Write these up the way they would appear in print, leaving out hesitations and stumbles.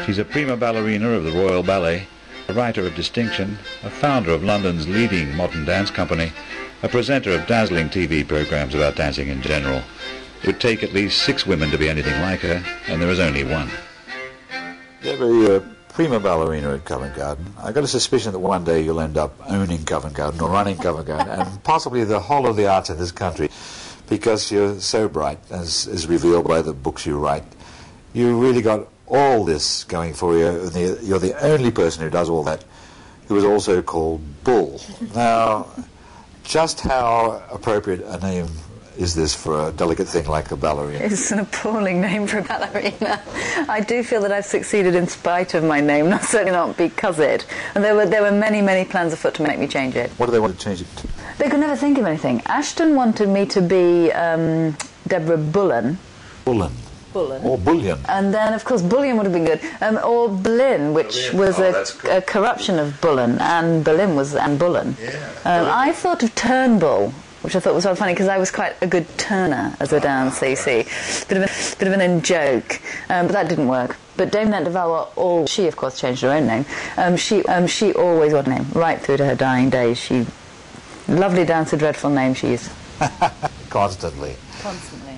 She's a prima ballerina of the Royal Ballet, a writer of distinction, a founder of London's leading modern dance company, a presenter of dazzling TV programs about dancing in general. It would take at least 6 women to be anything like her, and there is only one. Deborah, you're a prima ballerina at Covent Garden. I've got a suspicion that one day you'll end up owning Covent Garden or running Covent Garden and possibly the whole of the arts in this country, because you're so bright, as is revealed by the books you write. You really got all this going for you. You're the only person who does all that who is also called Bull. Now, just how appropriate a name is this for a delicate thing like a ballerina? It's an appalling name for a ballerina. I do feel that I've succeeded in spite of my name, certainly not because of it. And there were many, many plans afoot to make me change it. What do they want to change it to? They could never think of anything. Ashton wanted me to be Deborah Bullen. Bullen. Bullen. Or Bullion. And then, of course, Bullion would have been good. Or Boleyn, which was a corruption of Bullen, and Boleyn was Anne Bullen. Yeah. I thought of Turnbull, which I thought was so funny because I was quite a good turner as a dancer, you see. Bit of an in-joke, but that didn't work. But Dame Nat de Valois, she of course changed her own name. She always got a name, right through to her dying days. Lovely dancer, dreadful name she used. Constantly. Constantly.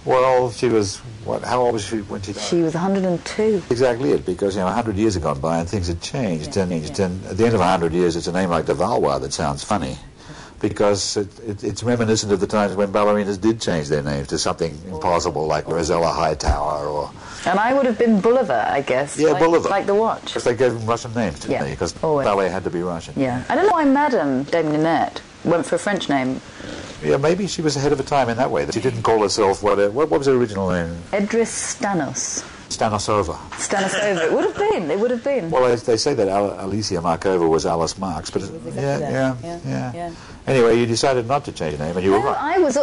Well, she was, how old was she when she died? She was 102. Exactly it, because 100 years had gone by and things had changed. And at the end of 100 years, it's a name like de Valois that sounds funny, because it's reminiscent of the times when ballerinas did change their names to something impossible like Rosella Hightower or... And I would have been Bolivar, I guess. Yeah, Bolivar. Like the watch. Because they gave them Russian names, didn't they? Because ballet had to be Russian. Yeah. I don't know why Madame Dame Ninette went for a French name. Yeah, maybe she was ahead of her time in that way. She didn't call herself... What was her original name? Edris Stanos. Stanisova. Stanisova. It would have been. Well, they say that Alicia Markova was Alice Marks, but yeah. Anyway, you decided not to change your name, and you were right. I was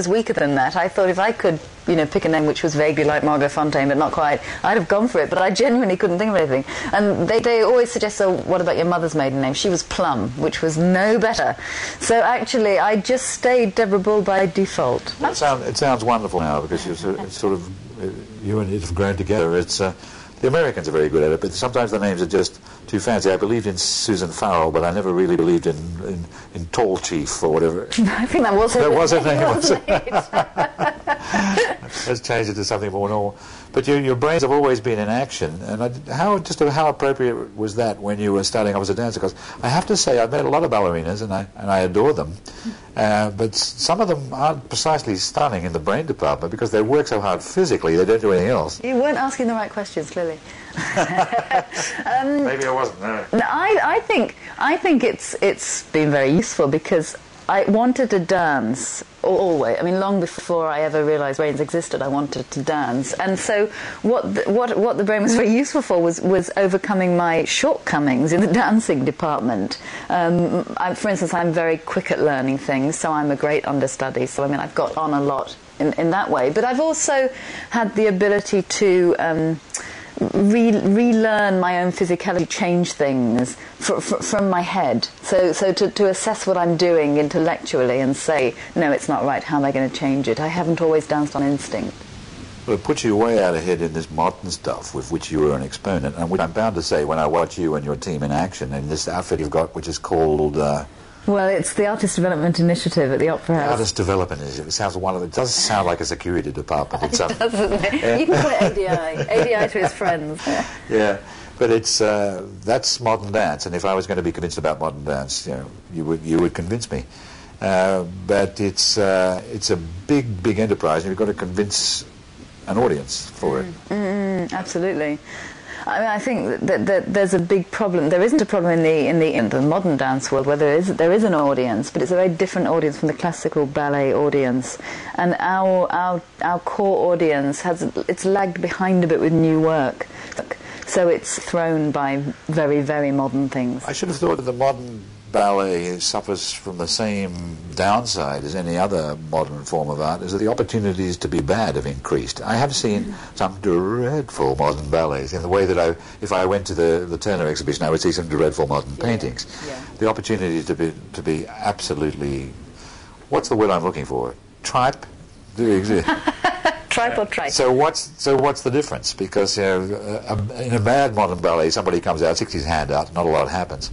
weaker than that. I thought if I could, pick a name which was vaguely like Margot Fontaine, but not quite, I'd have gone for it. But I genuinely couldn't think of anything. And they always suggest, so what about your mother's maiden name? She was Plum, which was no better. So actually, I just stayed Deborah Bull by default. It sounds wonderful now, because you and it have grown together. The Americans are very good at it, but sometimes the names are just too fancy. I believed in Susan Farrell, but I never really believed in Tall Chief or whatever. I think that was her name. That was her name, was it? Let's change it to something more normal. But your brains have always been in action, and how appropriate was that when you were starting off as a dancer? Because I have to say, I've met a lot of ballerinas, and I adore them, but some of them aren't precisely stunning in the brain department because they work so hard physically, they don't do anything else. You weren't asking the right questions, clearly. Maybe I wasn't. No. I think it's been very useful because I wanted to dance always. I mean, long before I ever realised brains existed, I wanted to dance. And so what the brain was very useful for was overcoming my shortcomings in the dancing department. For instance, I'm very quick at learning things, so I'm a great understudy. So, I've got on a lot in that way. But I've also had the ability to... relearn my own physicality, change things from my head. So to assess what I'm doing intellectually and say, no, it's not right, how am I going to change it? I haven't always danced on instinct. Well, it puts you way out ahead in this modern stuff with which you were an exponent, and which I'm bound to say when I watch you and your team in action in this outfit you've got, which is called... Well, it's the Artist Development Initiative at the Opera House. Artist Development Initiative. It sounds wonderful. It does sound like a security department. It doesn't it? Yeah. You can call it ADI. ADI to his friends. Yeah, but that's modern dance. And if I was going to be convinced about modern dance, you would convince me. But it's a big enterprise, and you've got to convince an audience for it. Absolutely. I think that there's a big problem. There isn't a problem in the modern dance world where there is an audience, but it's a very different audience from the classical ballet audience. And our core audience it's lagged behind a bit with new work, so it's thrown by very, very modern things. I should have thought that the modern ballet suffers from the same downside as any other modern form of art, is that the opportunities to be bad have increased. I have seen some dreadful modern ballets in the way that if I went to the Turner exhibition, I would see some dreadful modern paintings. Yeah. The opportunity to be absolutely, what's the word I'm looking for? Tripe? Do they exist? tripe or trike. So what's the difference? Because in a bad modern ballet, somebody comes out, sticks his hand out, not a lot happens.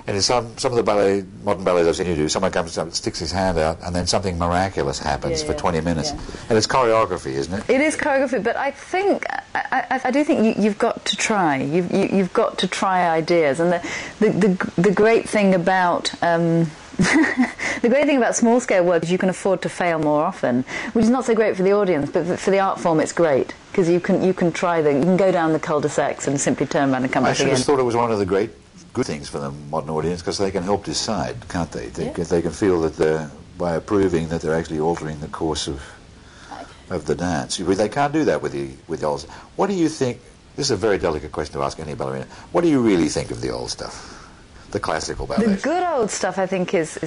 And in some of the modern ballets I've seen you do, someone comes up, sticks his hand out, and then something miraculous happens for 20 minutes. Yeah. And it's choreography, isn't it? It is choreography, but I think I do think you've got to try. You've got to try ideas, and the great thing about the great thing about small scale work is you can afford to fail more often, which is not so great for the audience, but for the art form it's great because you can try you can go down the cul-de-sacs and simply turn around and come back again. I just thought it was one of the great good things for the modern audience because they can help decide, can't they? They can feel that by approving that they're actually altering the course of the dance. They can't do that with the old. What do you think? This is a very delicate question to ask any ballerina. What do you really think of the old stuff, the classical ballet? The good old stuff, I think, is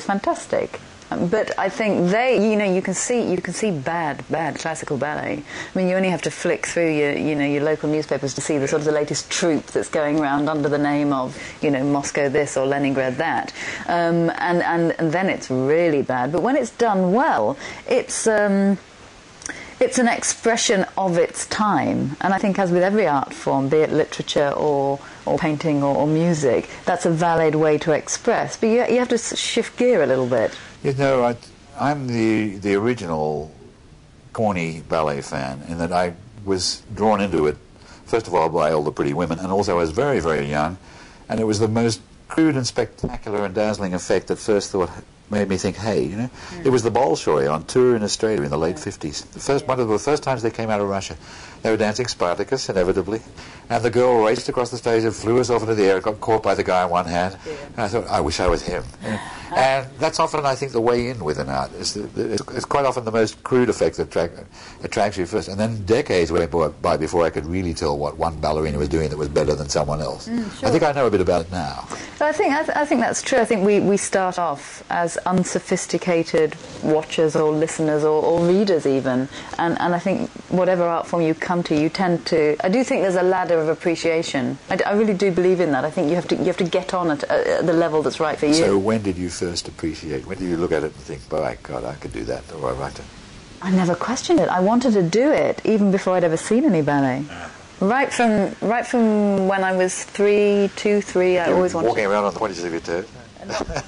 fantastic. But I think you can see bad classical ballet. I mean, you only have to flick through your local newspapers to see the sort of the latest troupe that's going around under the name of Moscow this or Leningrad that, and then it's really bad. But when it's done well, it's an expression of its time, and I think, as with every art form, be it literature or painting or music, that's a valid way to express. But you have to shift gear a little bit. I'm the original corny ballet fan in that I was drawn into it, first of all, by all the pretty women, and also I was very, very young, and it was the most crude and spectacular and dazzling effect that first thought made me think, hey, it was the Bolshoi on tour in Australia in the late 50s. One of the first times they came out of Russia. They were dancing Spartacus, inevitably, and the girl raced across the stage and flew us off into the air, got caught by the guy in one hand, and I thought, I wish I was him. And that's often, I think, the way in with an art. It's quite often the most crude effect that attracts you first, and then decades went by before I could really tell what one ballerina was doing that was better than someone else. Sure. I think I know a bit about it now. So I think that's true. I think we start off as unsophisticated watchers or listeners or readers even, and I think whatever art form you come to, you tend to. I do think there's a ladder of appreciation. I really do believe in that. I think you have to get on at the level that's right for you. So when did you first appreciate? When did you look at it and think, "By God, I could do that," or I never questioned it. I wanted to do it even before I'd ever seen any ballet. Right from when I was 3, I always wanted. Walking around on the points of your toes.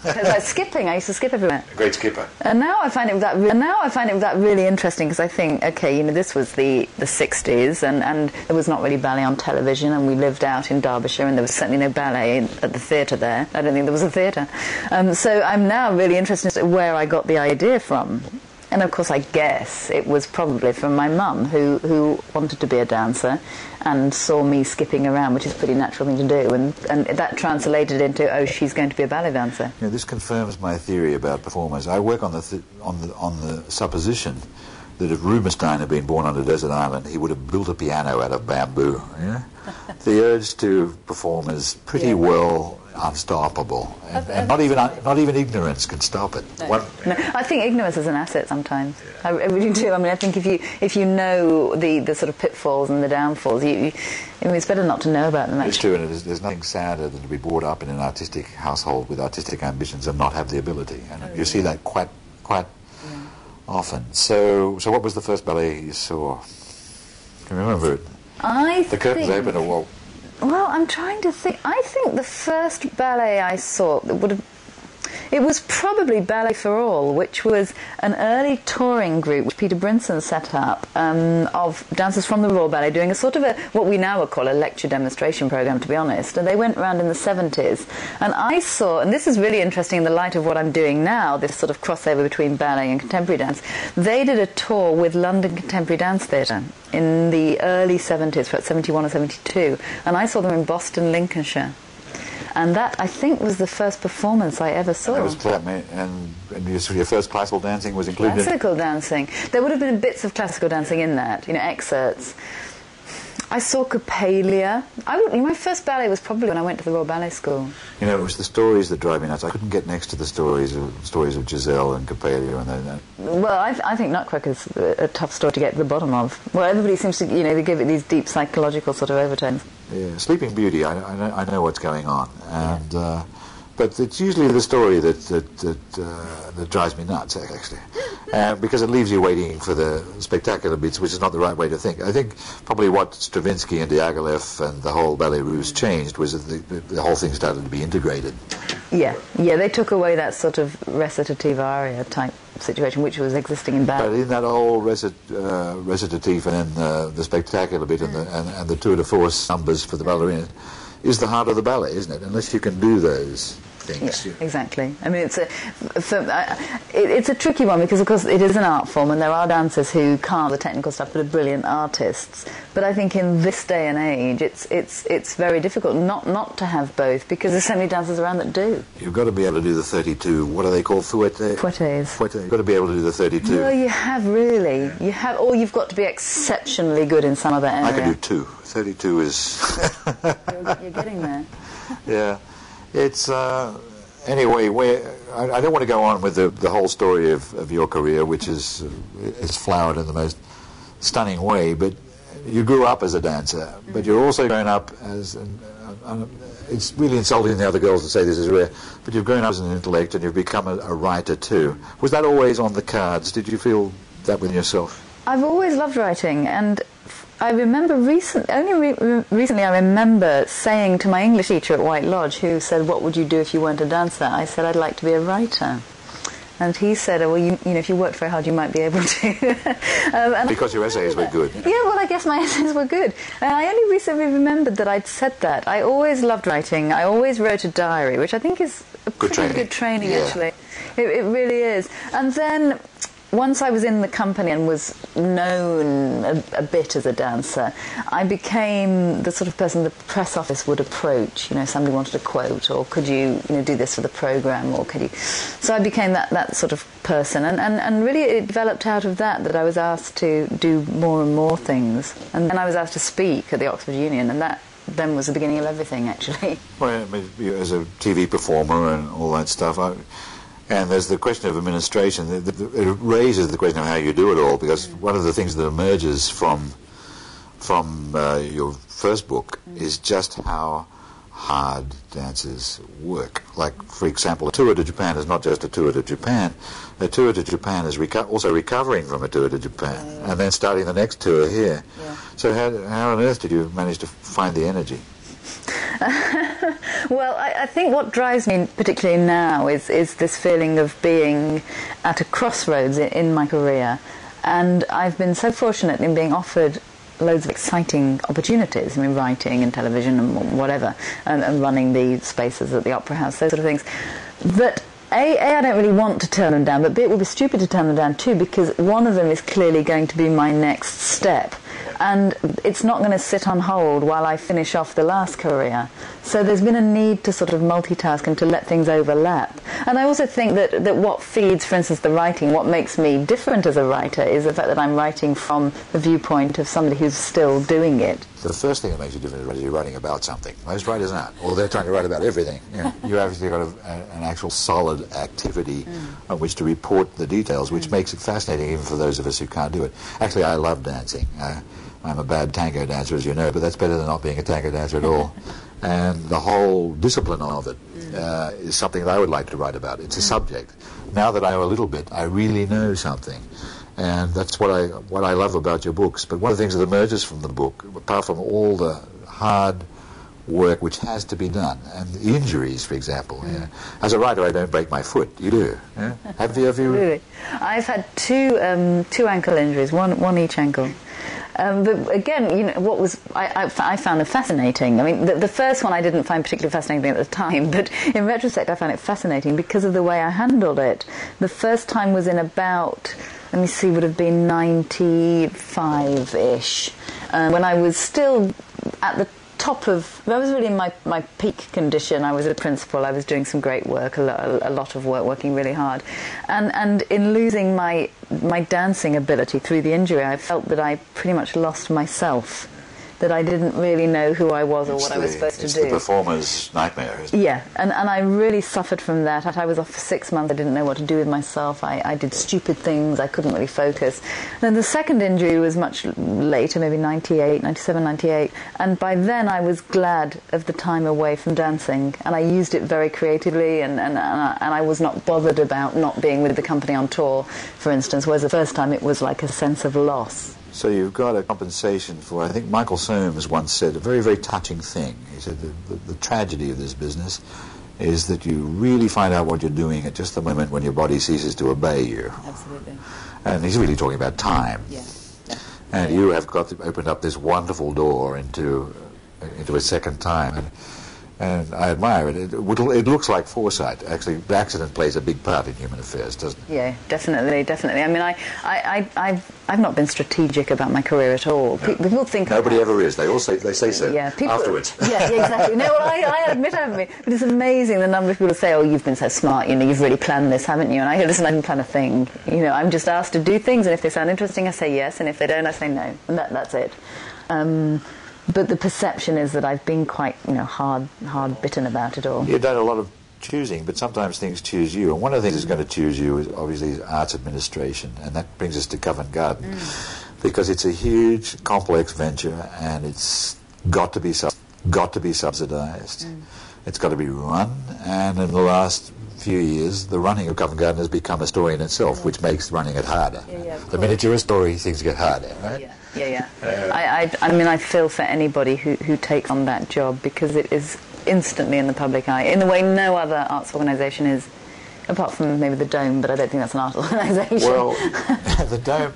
Like skipping, I used to skip everywhere. A great skipper. And now I find it that really interesting because I think, okay, this was the 60s, and there was not really ballet on television, and we lived out in Derbyshire, and there was certainly no ballet at the theatre there. I don't think there was a theatre. So I'm now really interested in where I got the idea from. And of course, I guess it was probably from my mum, who wanted to be a dancer and saw me skipping around, which is a pretty natural thing to do, and that translated into, oh, she's going to be a ballet dancer. This confirms my theory about performers. I work on the supposition that if Rubinstein had been born on a desert island, he would have built a piano out of bamboo. The urge to perform is pretty well unstoppable, and not even ignorance can stop it. No, I think ignorance is an asset sometimes. I really do. I mean, I think if you know the sort of pitfalls and the downfalls, it's better not to know about them. Actually. It's true, and there's nothing sadder than to be brought up in an artistic household with artistic ambitions and not have the ability. And you see that quite often. So what was the first ballet you saw? Can you remember it? The curtains open, or what? Well, I'm trying to think. I think the first ballet I saw it was probably Ballet for All, which was an early touring group which Peter Brinson set up of dancers from the Royal Ballet doing a sort of what we now would call a lecture demonstration program, to be honest. And they went around in the 70s. And I saw, and this is really interesting in the light of what I'm doing now, this sort of crossover between ballet and contemporary dance, they did a tour with London Contemporary Dance Theatre in the early 70s, about 71 or 72. And I saw them in Boston, Lincolnshire. And that, I think, was the first performance I ever saw. And your first classical dancing was included? Classical dancing. There would have been bits of classical dancing in that, excerpts. I saw Coppelia. My first ballet was probably when I went to the Royal Ballet School. It was the stories that drive me nuts. I couldn't get next to the stories of Giselle and Coppelia and that. Well, I think Nutcracker's a tough story to get to the bottom of. Well, everybody seems to, they give it these deep psychological sort of overtones. Yeah, Sleeping Beauty, I know what's going on. But but it's usually the story that drives me nuts, actually, because it leaves you waiting for the spectacular bits, which is not the right way to think. I think probably what Stravinsky and Diaghilev and the whole ballet ruse changed was that the whole thing started to be integrated. Yeah, they took away that sort of recitative aria type situation which was existing in ballet. But in that old recitative and then the spectacular bit and the tour de force numbers for the ballerina is the heart of the ballet, isn't it? Unless you can do those things. Yeah, exactly. I mean, it's a tricky one because, of course, it is an art form, and there are dancers who can't the technical stuff but are brilliant artists. But I think in this day and age, it's very difficult not to have both because there's so many dancers around that do. You've got to be able to do the 32. What are they called? Fouettes. You've got to be able to do the 32. Well, you have really. You have, or you've got to be exceptionally good in some other area. I can do 2. 32 is. You're getting there. Yeah. It's, anyway, I don't want to go on with the whole story of your career, which is flowered in the most stunning way, but you grew up as a dancer, but you're also grown up as, it's really insulting the other girls to say this is rare, but you've grown up as an intellect and you've become a writer too. Was that always on the cards? Did you feel that with yourself? I've always loved writing, and I remember recently I remember saying to my English teacher at White Lodge, who said, "What would you do if you weren't a dancer?" I said, "I'd like to be a writer." And he said, "Oh, well, you know, if you worked very hard, you might be able to." Because your essays were good. Yeah, well, I guess my essays were good. And I only recently remembered that I'd said that. I always loved writing. I always wrote a diary, which I think is a pretty good training, actually. It really is. And then once I was in the company and was known a bit as a dancer, I became the sort of person the press office would approach. You know, somebody wanted a quote, or could you do this for the programme, or could you... So I became that sort of person, and really it developed out of that I was asked to do more and more things. And then I was asked to speak at the Oxford Union, and that then was the beginning of everything, actually. Well, as a TV performer and all that stuff, and there's the question of administration. It raises the question of how you do it all, because one of the things that emerges from your first book is just how hard dancers work. Like, for example, a tour to Japan is not just a tour to Japan. A tour to Japan is also recovering from a tour to Japan, and then starting the next tour here. Yeah. So how on earth did you manage to find the energy? Well, I think what drives me particularly now is this feeling of being at a crossroads in my career, and I've been so fortunate in being offered loads of exciting opportunities. I mean, writing and television and whatever, and running the spaces at the Opera House, those sort of things, that A, I don't really want to turn them down, but B, it would be stupid to turn them down too, because one of them is clearly going to be my next step. And it's not going to sit on hold while I finish off the last career. So there's been a need to sort of multitask and to let things overlap. And I also think that what feeds, for instance, the writing, what makes me different as a writer is the fact that I'm writing from the viewpoint of somebody who's still doing it. The first thing that makes you different is you're writing about something. Most writers aren't. Or they're trying to write about everything. You obviously got an actual solid activity on which to report the details, which makes it fascinating even for those of us who can't do it. Actually, I love dancing. I'm a bad tango dancer, as you know, but that's better than not being a tango dancer at all. And the whole discipline of it is something that I would like to write about. It's a subject. Now that I know a little bit, I really know something. And that's what I love about your books. But one of the things that emerges from the book, apart from all the hard work which has to be done, and the injuries, for example. As a writer, I don't break my foot. You do. Yeah? Have you? Absolutely. I've had two ankle injuries, one each ankle. But again, what was I found them fascinating. I mean, the first one I didn't find particularly fascinating at the time, but in retrospect I found it fascinating because of the way I handled it. The first time was in about, let me see, would have been 95-ish, when I was still at the top of, I was really in my peak condition. I was a principal, I was doing some great work, a lot of work, working really hard. And in losing my dancing ability through the injury, I felt that I pretty much lost myself. that I didn't really know who I was or It's what I was supposed to do. It's the performer's nightmare, isn't it? Yeah, and I really suffered from that. I was off for 6 months. I didn't know what to do with myself. I did stupid things. I couldn't really focus. Then the second injury was much later, maybe 97, 98. And by then I was glad of the time away from dancing. And I used it very creatively, and I was not bothered about not being with the company on tour, for instance, whereas the first time it was like a sense of loss. So you've got a compensation for, I think Michael Soames once said, a very, very touching thing. He said the tragedy of this business is that you really find out what you're doing at just the moment when your body ceases to obey you. Absolutely. And he's really talking about time. Yeah. And you have opened up this wonderful door into a second time. And I admire it. It looks like foresight. Actually, the accident plays a big part in human affairs, doesn't it? Yeah, definitely. I mean, I've not been strategic about my career at all. People think nobody ever is. They say so. Yeah, afterwards. Yeah, exactly. No, well, I admit I haven't been. But it's amazing the number of people who say, "Oh, you've been so smart. You know, you've really planned this, haven't you?" And I go, "Listen, I didn't plan a thing. You know, I'm just asked to do things, and if they sound interesting, I say yes, and if they don't, I say no, and that's it." But the perception is that I've been quite, hard bitten about it all. You've done a lot of choosing, but sometimes things choose you. And one of the things that's going to choose you is obviously arts administration, and that brings us to Covent Garden, because it's a huge, complex venture, and it's got to be subsidised. It's got to be run, and in the last few years, the running of Covent Garden has become a story in itself, which makes running it harder. The minute you're a story, things get harder, right? Yeah. I mean, I feel for anybody who takes on that job, because it is instantly in the public eye, in the way no other arts organisation is, apart from maybe the Dome, but I don't think that's an art organisation. Well, the Dome,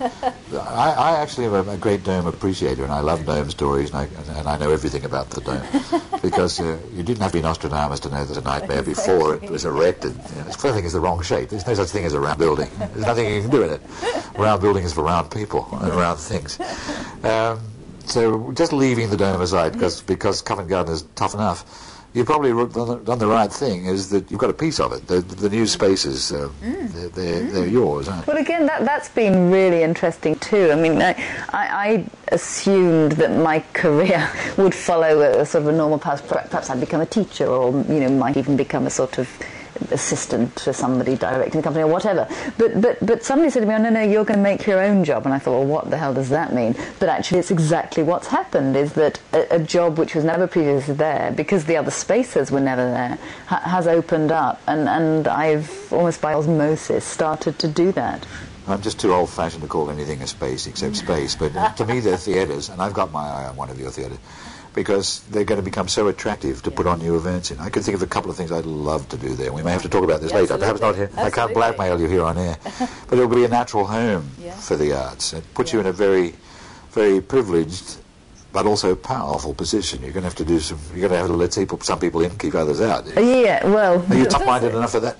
I actually am a great Dome appreciator, and I love Dome stories, and I know everything about the Dome, because you didn't have to be Nostradamus to know there's a nightmare before it was erected. The first thing is the wrong shape. There's no such thing as a round building. There's nothing you can do in it. Round building is for round people and round things. So just leaving the Dome aside, because Covent Garden is tough enough, you've probably done the right thing, is that you've got a piece of it. The new spaces, they're yours, aren't they? Well, again, that's been really interesting too. I mean, I assumed that my career would follow a sort of a normal path. Perhaps I'd become a teacher, or, might even become a sort of assistant to somebody directing the company or whatever. But somebody said to me, "Oh, no, you're going to make your own job." And I thought, well, what the hell does that mean? But actually it's exactly what's happened, is that a job which was never previously there, because the other spaces were never there, has opened up, and I've almost by osmosis started to do that. I'm just too old-fashioned to call anything a space except space, but to me they're theatres, and I've got my eye on one of your theatres, because they're going to become so attractive to put on new events in. I can think of a couple of things I'd love to do there. We may have to talk about this later. Perhaps not here. I can't blackmail you here on air. But it'll be a natural home for the arts. It puts you in a very, very privileged but also powerful position. You're going to have to do some. You're going to have to let some people in, keep others out. Yeah, well. Are you tough-minded enough for that?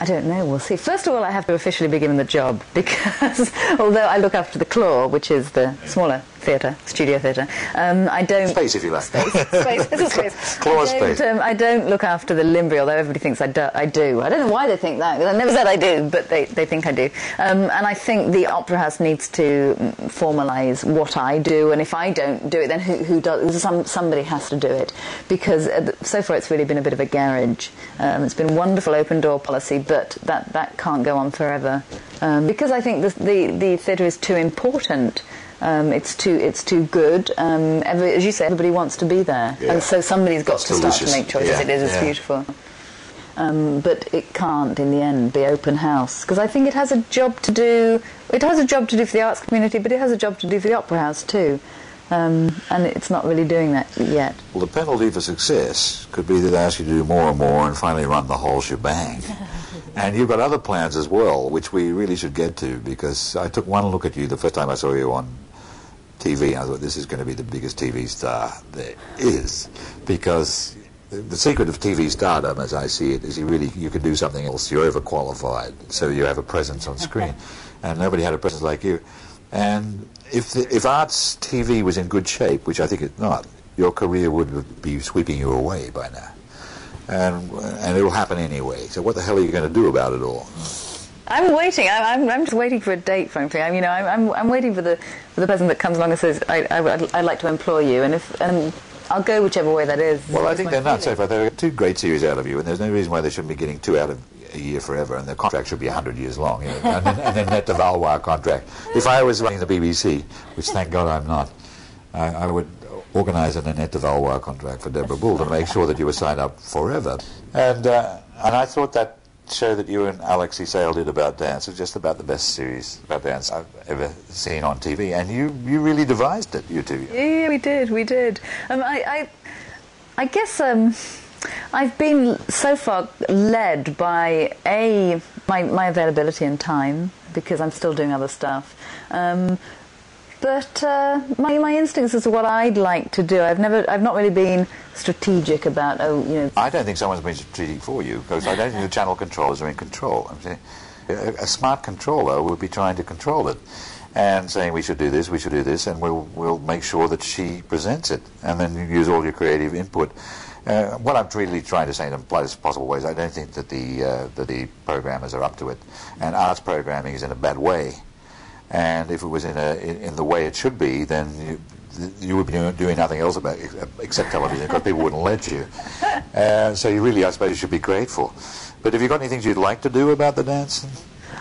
I don't know, we'll see. First of all, I have to officially be given the job, because although I look after the Claw, which is the smaller theatre, studio theatre, I don't... Space, if you like. Space. It's a space. Claw space. I don't look after the Limbury, although everybody thinks I do. I don't know why they think that, because I never said I do, but they think I do. And I think the Opera House needs to formalise what I do, and if I don't do it, then who does? Somebody has to do it, because so far it's really been a bit of a garage. It's been wonderful open door policy, but that can't go on forever, because I think the theatre is too important. It's too good. As you say, everybody wants to be there, and so somebody's got to start to make choices. It's beautiful, but it can't in the end be open house, because I think it has a job to do. It has a job to do for the arts community, but it has a job to do for the Opera House too. And it's not really doing that yet. Well, the penalty for success could be that they ask you to do more and more and finally run the whole shebang. And you've got other plans as well, which we really should get to, because I took one look at you the first time I saw you on TV, and I thought, this is going to be the biggest TV star there is, because the secret of TV stardom, as I see it, is you can do something else. You're overqualified, so you have a presence on screen, and nobody had a presence like you. And if arts TV was in good shape, which I think it's not, your career would be sweeping you away by now. And it will happen anyway. So what the hell are you going to do about it all? I'm waiting. I'm just waiting for a date, frankly. I'm waiting for the person that comes along and says, I'd like to employ you, and I'll go whichever way that is. Well, I think they're not so far. There are 2 great series out of you, and there's no reason why they shouldn't be getting 2 out of a year forever, and the contract should be 100 years long, and then net de Valois contract. If I was running the BBC, which thank God I'm not, I would organise an Annette de Valois contract for Deborah Bull to make sure that you were signed up forever. And I thought that show that you and Alexi Sale did about dance was just about the best series about dance I've ever seen on TV, and you really devised it, you two. Yeah, we did. I guess I've been so far led by my availability and time, because I'm still doing other stuff. But my instincts as to what I'd like to do, I've not really been strategic about, I don't think someone's been strategic for you, because I don't think the channel controllers are in control. I'm saying a smart controller would be trying to control it and saying we should do this, and we'll make sure that she presents it, and then you use all your creative input. What I'm really trying to say in the politest possible ways, I don't think that the programmers are up to it, and arts programming is in a bad way. And if it was in the way it should be, then you would be doing nothing else except television, because people wouldn't let you. So you really, I suppose, you should be grateful. But have you got any things you'd like to do about the dance?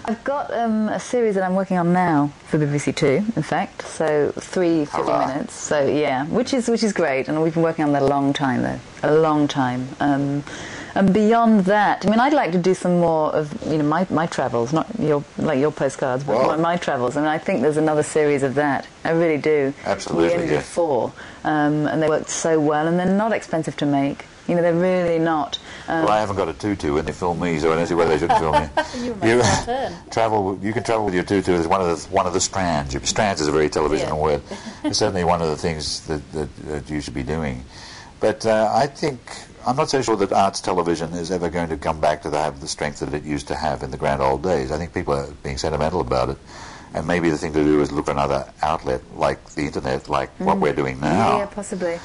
I've got a series that I'm working on now for BBC Two, in fact. So 3 50 minutes. So yeah, which is great, and we've been working on that a long time, though, a long time. And beyond that, I'd like to do some more of my travels, not your postcards, but my travels. I think there's another series of that. I really do. Absolutely. We only did 4, and they worked so well, and they're not expensive to make. They're really not. Well, I haven't got a tutu, and they film me, so I don't see whether they shouldn't film you. You can travel with your tutu as one of the strands. Strands is a very television word. It's certainly one of the things that you should be doing. But I think, I'm not so sure that arts television is ever going to come back to have the strength that it used to have in the grand old days. I think people are being sentimental about it, and maybe the thing to do is look for another outlet like the internet, like what we're doing now. Yeah, possibly.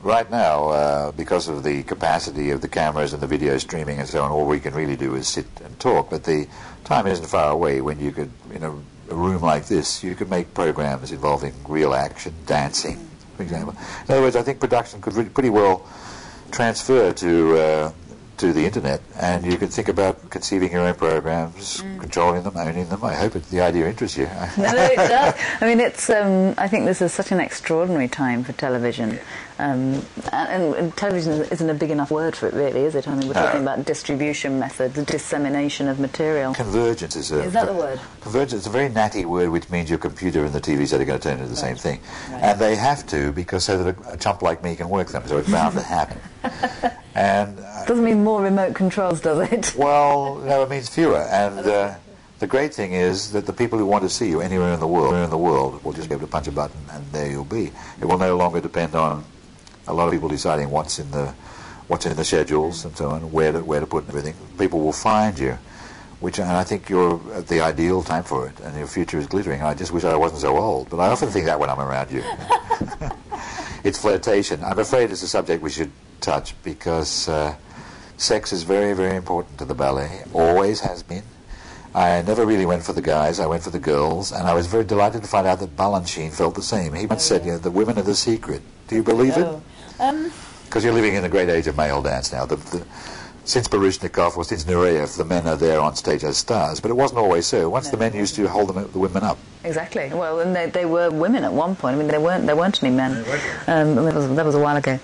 Right now, because of the capacity of the cameras and the video streaming and so on, all we can really do is sit and talk. But the time isn't far away when you could, in a room like this, you could make programs involving real action, dancing, for example. In other words, I think production could pretty well transfer to the internet, and you could think about conceiving your own programs, controlling them, owning them. I hope the idea interests you. No, it does. It's. I think this is such an extraordinary time for television, and television isn't a big enough word for it, really, is it? We're talking about distribution methods, the dissemination of material. Convergence is that the word? Convergence is a very natty word, which means your computer and the TV set are going to turn into the same thing, and they have to, because so that a chump like me can work them. So it's bound to happen. And doesn't mean more remote controls, does it? Well, no, it means fewer. And the great thing is that the people who want to see you anywhere in the world will just be able to punch a button, and there you'll be. It will no longer depend on a lot of people deciding what's in the schedules and so on, where to put everything. People will find you, and I think you're at the ideal time for it, and your future is glittering. I just wish I wasn't so old, but I often think that when I'm around you. It's flirtation. I'm afraid it's a subject we should touch, because sex is very, very important to the ballet. Always has been. I never really went for the guys. I went for the girls, and I was very delighted to find out that Balanchine felt the same. He once said, the women are the secret. Do you believe it? Because you're living in the great age of male dance now. Since Baryshnikov or since Nureyev, the men are there on stage as stars, but it wasn't always so. Once the men used to hold the women up. Exactly. Well, and they were women at one point. There weren't any men. That was a while ago.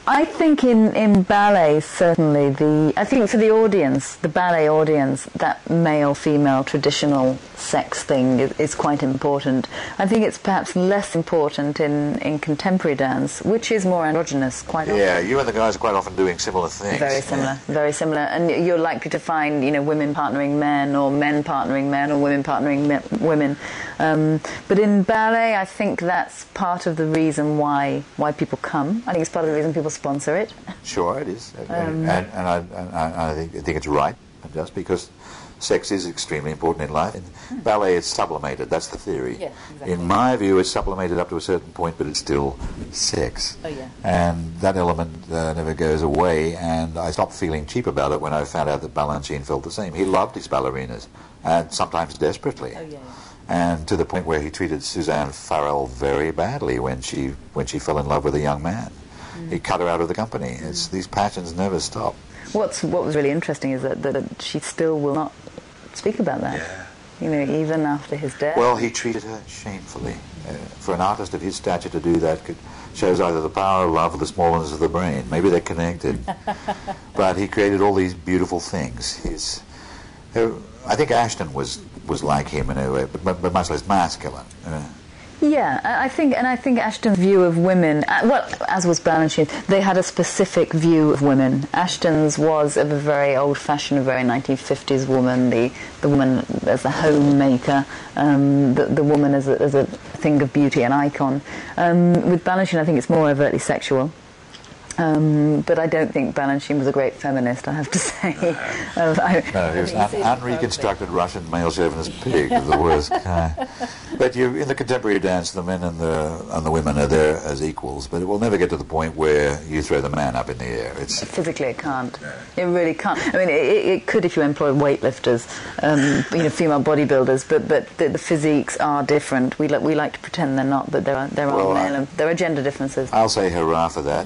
I think in ballet, certainly, I think for the audience, the ballet audience, that male-female traditional sex thing is quite important. I think it's perhaps less important in contemporary dance, which is more androgynous quite often. Yeah, you and the guys are quite often doing similar things. Very similar. And you're likely to find, women partnering men, or men partnering men, or women partnering women. But in ballet, I think that's part of the reason why people come. I think it's part of the reason people sponsor it. Sure, it is. And I think it's right, just because sex is extremely important in life. In ballet, it's sublimated. That's the theory. Yeah, exactly. In my view, it's sublimated up to a certain point, but it's still sex. Oh, yeah. And that element never goes away, and I stopped feeling cheap about it when I found out that Balanchine felt the same. He loved his ballerinas, and sometimes desperately. Oh, yeah. And to the point where he treated Suzanne Farrell very badly when she fell in love with a young man. He cut her out of the company. These passions never stop. What was really interesting is that she still will not speak about that. Yeah. You know, even after his death. Well, he treated her shamefully. For an artist of his stature to do that shows either the power of love or the smallness of the brain. Maybe they're connected. But he created all these beautiful things. I think Ashton was like him in a way, but much less masculine. Yeah, I think Ashton's view of women, well, as was Balanchine, they had a specific view of women. Ashton's was of a very old-fashioned, very 1950s woman, the woman as a homemaker, the woman as a thing of beauty, an icon. With Balanchine, I think it's more overtly sexual. But I don't think Balanchine was a great feminist, I have to say. No, he was an unreconstructed Russian male chauvinist pig of the worst kind. But in the contemporary dance, the men and the women are there as equals, but it will never get to the point where you throw the man up in the air. Physically, it can't. It really can't. I mean, it could if you employ weightlifters, female bodybuilders, but the physiques are different. We like to pretend they're not, but there are male, there are gender differences. I'll say hurrah for that.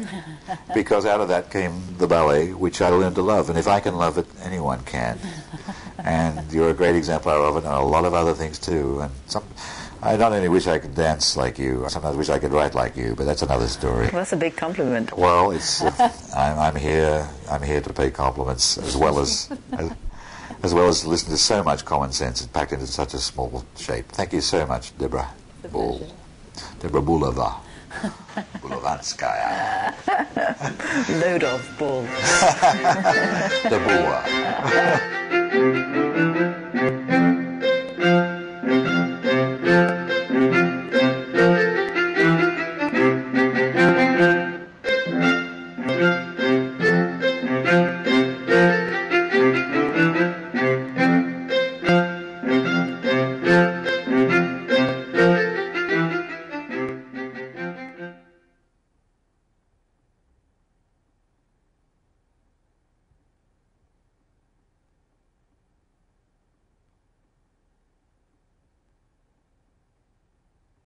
Because out of that came the ballet, which I learned to love. And if I can love it, anyone can. And you're a great exemplar of it, and a lot of other things too. And I not only wish I could dance like you, I sometimes wish I could write like you, but that's another story. Well, that's a big compliment. Well, I'm here to pay compliments as well as listen to so much common sense packed into such a small shape. Thank you so much, Deborah Bull. Deborah Bulova. Bulovanskaya. Load of bull. The Boer.